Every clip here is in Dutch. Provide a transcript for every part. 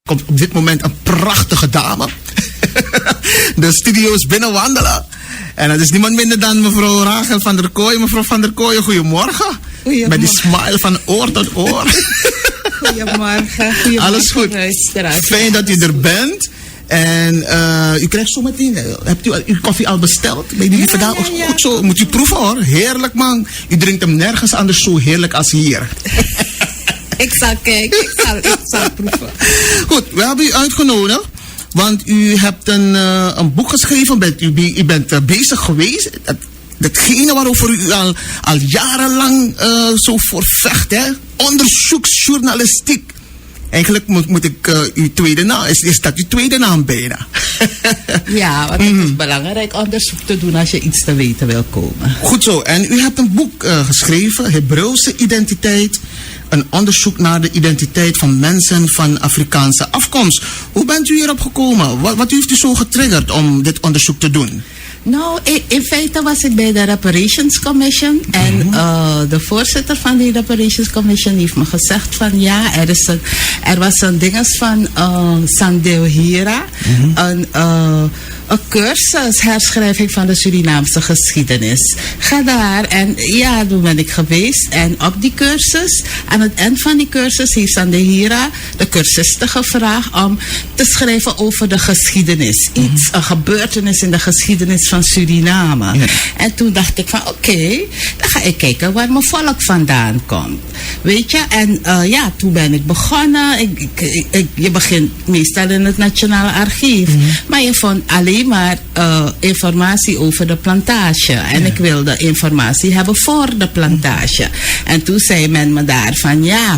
komt op dit moment een prachtige dame de studio's binnenwandelen. En dat is niemand minder dan mevrouw Rachel van der Kooijen. Mevrouw van der Kooijen, goedemorgen. Met die smile van oor tot oor. Goedemorgen. Alles goed. Fijn dat u er bent. En u krijgt zo meteen, hebt u uw koffie al besteld? Bij die vandaan? Ja. Goed zo, moet u proeven hoor. Heerlijk man. U drinkt hem nergens anders zo heerlijk als hier. Ik zal kijken, ik zal proeven. Goed, we hebben u uitgenodigd. Want u hebt een boek geschreven, u bent bezig geweest. Datgene waarover u al jarenlang zo voor vecht, hè? Onderzoeksjournalistiek. Eigenlijk moet ik uw tweede naam, is dat uw tweede naam bijna? Ja, want het is belangrijk onderzoek te doen als je iets te weten wil komen. Goed zo, en u hebt een boek geschreven, Hebreeuwse identiteit. Een onderzoek naar de identiteit van mensen van Afrikaanse afkomst. Hoe bent u hierop gekomen? Wat heeft u zo getriggerd om dit onderzoek te doen? Nou, in feite was ik bij de Reparations Commission. En de voorzitter van die Reparations Commission heeft me gezegd van ja, er was een dinges van Sandeo Hira. Een cursus, herschrijving van de Surinaamse geschiedenis. Ga daar. En ja, toen ben ik geweest. En op die cursus, aan het eind van die cursus, heeft Sandeo Hira de cursisten gevraagd om te schrijven over de geschiedenis. Iets, een gebeurtenis in de geschiedenis van Suriname. Ja. En toen dacht ik van oké, dan ga ik kijken waar mijn volk vandaan komt. Weet je? En ja, toen ben ik begonnen. Je begint meestal in het Nationaal Archief. Maar je vond alleen maar informatie over de plantage. En ik wilde informatie hebben voor de plantage. En toen zei men me daar van ja,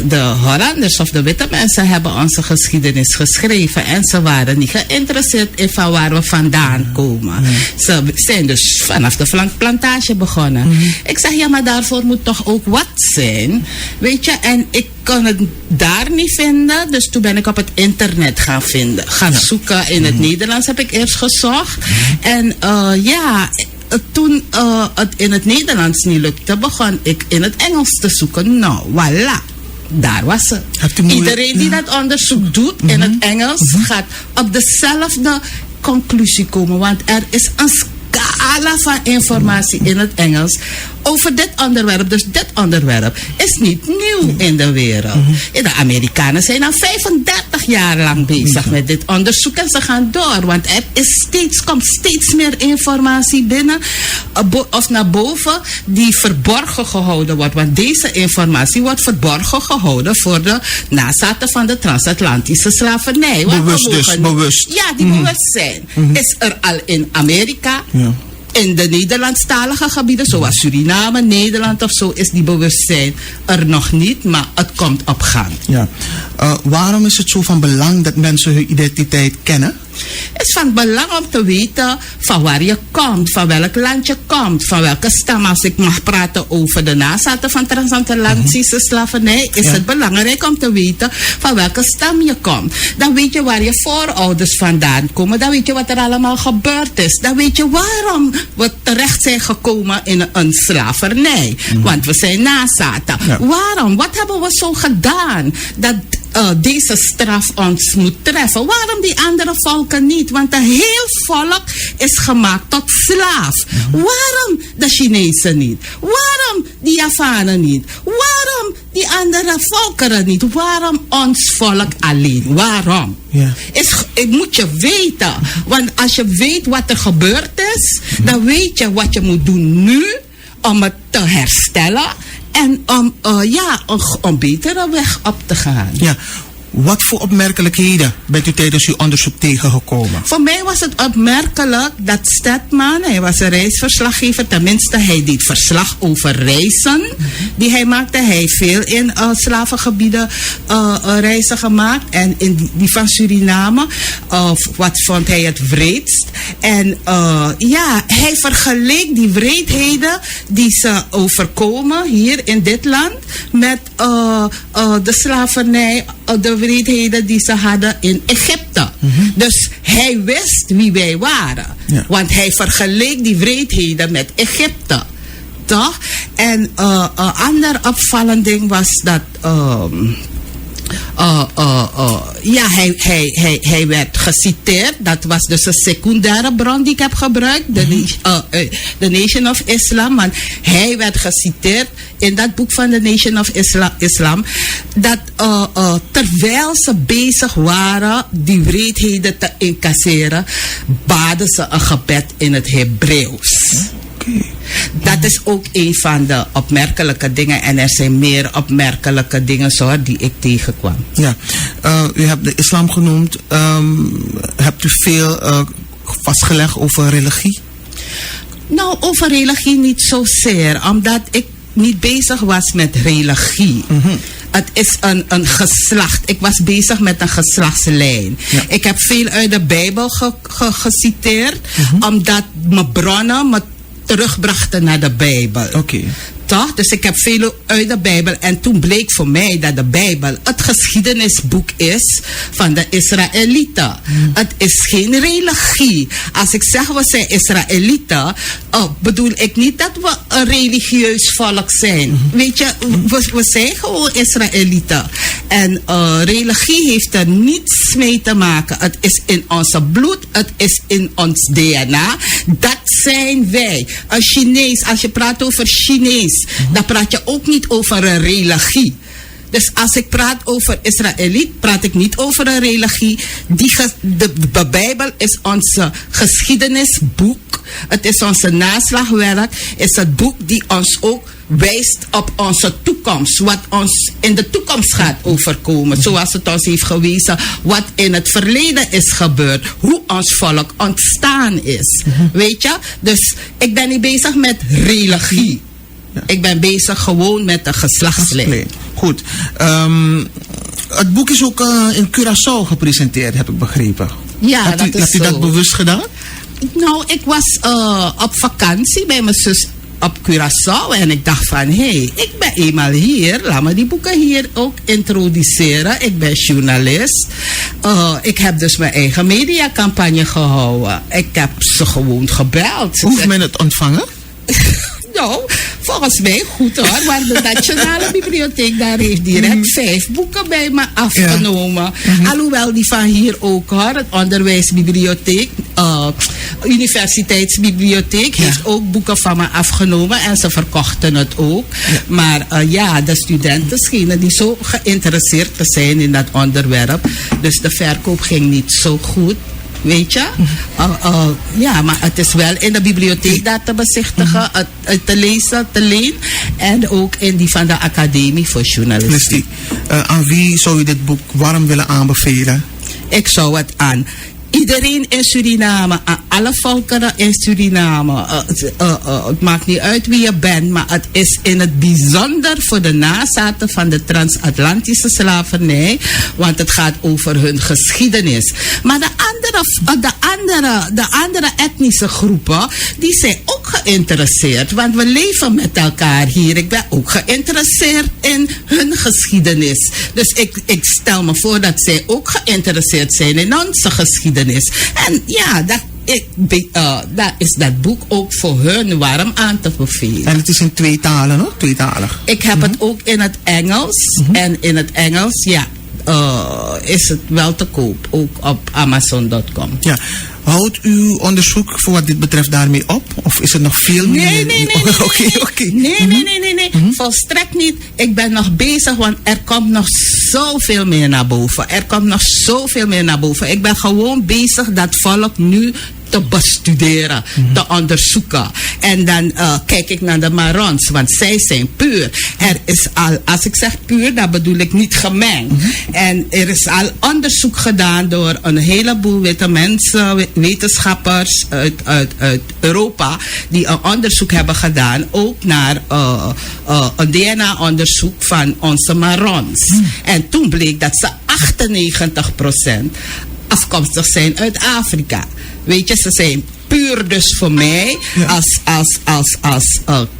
de Hollanders of de witte mensen hebben onze geschiedenis geschreven. En ze waren niet geïnteresseerd in van waar we vandaan komen. Ze zijn dus vanaf de plantage begonnen. Ik zeg ja, maar daarvoor moet toch ook wat zijn. Weet je, en ik kon het daar niet vinden. Dus toen ben ik op het internet gaan zoeken. In het Nederlands heb ik eerst gezocht. En ja, toen het in het Nederlands niet lukte, begon ik in het Engels te zoeken. Nou, voilà. Daar was het. Iedereen die dat onderzoek doet in het Engels gaat op dezelfde conclusie komen. Want er is een scala van informatie in het Engels over dit onderwerp. Dus dit onderwerp is niet nieuw in de wereld. De Amerikanen zijn al 35 jaar lang bezig met dit onderzoek en ze gaan door. Want er komt steeds meer informatie binnen of naar boven die verborgen gehouden wordt. Want deze informatie wordt verborgen gehouden voor de nazaten van de transatlantische slavernij. Bewust. Ja, die bewustzijn is er al in Amerika. Ja. In de Nederlandstalige gebieden, zoals Suriname, Nederland of zo, is die bewustzijn er nog niet, maar het komt op gang. Ja. Waarom is het zo van belang dat mensen hun identiteit kennen? Het is van belang om te weten van waar je komt, van welk land je komt, van welke stam. Als ik mag praten over de nazaten van transatlantische slavernij, is het belangrijk om te weten van welke stam je komt. Dan weet je waar je voorouders vandaan komen, dan weet je wat er allemaal gebeurd is. Dan weet je waarom we terecht zijn gekomen in een slavernij. Want we zijn nazaten. Ja. Waarom? Wat hebben we zo gedaan dat deze straf ons moet treffen? Waarom die andere volken niet? Want een heel volk is gemaakt tot slaaf. Waarom de Chinezen niet? Waarom die Javanen niet? Waarom die andere volkeren niet? Waarom ons volk alleen? Waarom? Ja. Moet je weten. Want als je weet wat er gebeurd is, dan weet je wat je moet doen nu om het te herstellen. En om een betere weg op te gaan. Ja. Wat voor opmerkelijkheden bent u tijdens uw onderzoek tegengekomen? Voor mij was het opmerkelijk dat Stedman, hij was een reisverslaggever, tenminste hij deed verslag over reizen die hij maakte. Hij heeft veel in slavengebieden reizen gemaakt en in die van Suriname, wat vond hij het wreedst. En hij vergeleek die wreedheden die ze overkomen hier in dit land met de slavernij, de wreedheden die ze hadden in Egypte. Dus hij wist wie wij waren. Ja. Want hij vergeleek die wreedheden met Egypte. Toch? En een ander opvallend ding was dat Ja, hij werd geciteerd. Dat was dus een secundaire bron die ik heb gebruikt. The Nation of Islam. Want hij werd geciteerd in dat boek van The Nation of Islam. Dat terwijl ze bezig waren die wreedheden te incasseren, baden ze een gebed in het Hebreeuws. Dat is ook een van de opmerkelijke dingen. En er zijn meer opmerkelijke dingen die ik tegenkwam. Ja, u hebt de islam genoemd. Hebt u veel vastgelegd over religie? Nou, over religie niet zozeer. Omdat ik niet bezig was met religie. Het is een geslacht. Ik was bezig met een geslachtslijn. Ja. Ik heb veel uit de Bijbel geciteerd. Omdat mijn bronnen me terugbrachten naar de Bijbel. Oké. Toch? Dus ik heb veel uit de Bijbel. En toen bleek voor mij dat de Bijbel het geschiedenisboek is van de Israëlieten. Het is geen religie. Als ik zeg we zijn Israëlieten, bedoel ik niet dat we een religieus volk zijn. Weet je, we zijn gewoon Israëlieten. En religie heeft er niets mee te maken. Het is in onze bloed, het is in ons DNA. Dat zijn wij. Een Chinees, als je praat over Chinees, dan praat je ook niet over een religie. Dus als ik praat over Israëliet, praat ik niet over een religie. De Bijbel is onze geschiedenisboek. Het is onze naslagwerk. Het is het boek die ons ook wijst op onze toekomst. Wat ons in de toekomst gaat overkomen. Zoals het ons heeft gewezen wat in het verleden is gebeurd. Hoe ons volk ontstaan is. Weet je? Dus ik ben niet bezig met religie. Ja. Ik ben bezig gewoon met de geslachtslijn. Goed. Het boek is ook in Curaçao gepresenteerd, heb ik begrepen. Ja, Had u dat bewust gedaan? Nou, ik was op vakantie bij mijn zus op Curaçao. En ik dacht van, ik ben eenmaal hier. Laat me die boeken hier ook introduceren. Ik ben journalist. Ik heb dus mijn eigen mediacampagne gehouden. Ik heb ze gewoon gebeld. Hoe heeft men het ontvangen? Nou, volgens mij goed hoor. Maar de Nationale Bibliotheek daar heeft direct 5 boeken bij me afgenomen. Ja. Alhoewel die van hier ook hoor. Het Onderwijsbibliotheek, Universiteitsbibliotheek heeft ook boeken van me afgenomen. En ze verkochten het ook. Ja. Maar de studenten schenen niet zo geïnteresseerd te zijn in dat onderwerp. Dus de verkoop ging niet zo goed. Weet je? Maar het is wel in de bibliotheek daar te bezichtigen, te lezen, te leen. En ook in die van de Academie voor Journalistiek. Aan wie zou je dit boek warm willen aanbevelen? Ik zou het aan iedereen in Suriname, aan alle volkeren in Suriname. Het maakt niet uit wie je bent, maar het is in het bijzonder voor de nazaten van de transatlantische slavernij, want het gaat over hun geschiedenis. Maar de andere etnische groepen, die zijn ook geïnteresseerd, want we leven met elkaar hier. Ik ben ook geïnteresseerd in hun geschiedenis. Dus ik stel me voor dat zij ook geïnteresseerd zijn in onze geschiedenis. En ja, dat is dat boek ook voor hun warm aan te bevelen. En het is in 2 talen, no? Tweetalig. Ik heb het ook in het Engels. En in het Engels, is het wel te koop. Ook op Amazon.com. Ja. Houdt uw onderzoek voor wat dit betreft daarmee op? Of is er nog veel meer? Nee. Volstrekt niet. Ik ben nog bezig, want er komt nog zoveel meer naar boven. Ik ben gewoon bezig dat volk nu te bestuderen, te onderzoeken. En dan kijk ik naar de Marons, want zij zijn puur. Er is al, als ik zeg puur, dan bedoel ik niet gemengd. En er is al onderzoek gedaan door een heleboel witte mensen, wetenschappers uit Europa, die een onderzoek hebben gedaan, ook naar een DNA-onderzoek van onze Marons. En toen bleek dat ze 98% afkomstig zijn uit Afrika. Weet je, ze zijn puur dus voor mij, als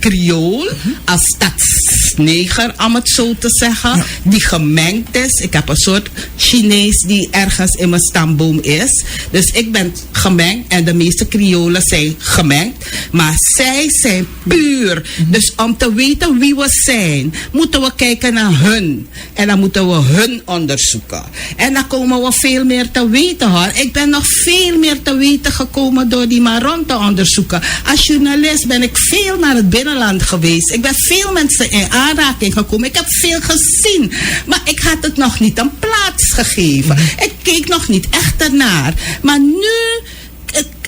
Creool, als stadsneger, om het zo te zeggen, die gemengd is. Ik heb een soort Chinees die ergens in mijn stamboom is. Dus ik ben gemengd en de meeste Creolen zijn gemengd. Maar zij zijn puur. Dus om te weten wie we zijn, moeten we kijken naar hun. En dan moeten we hun onderzoeken. En dan komen we veel meer te weten, hoor. Ik ben nog veel meer te weten gekomen door die Maron te onderzoeken. Als journalist ben ik veel naar het binnenland geweest. Ik ben veel mensen in aanraking gekomen. Ik heb veel gezien. Maar ik had het nog niet een plaats gegeven. Ik keek nog niet echt ernaar. Maar nu,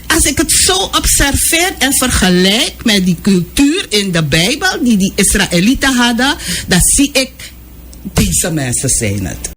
als ik het zo observeer en vergelijk met die cultuur in de Bijbel, die Israëlieten hadden, dan zie ik, deze mensen zijn het.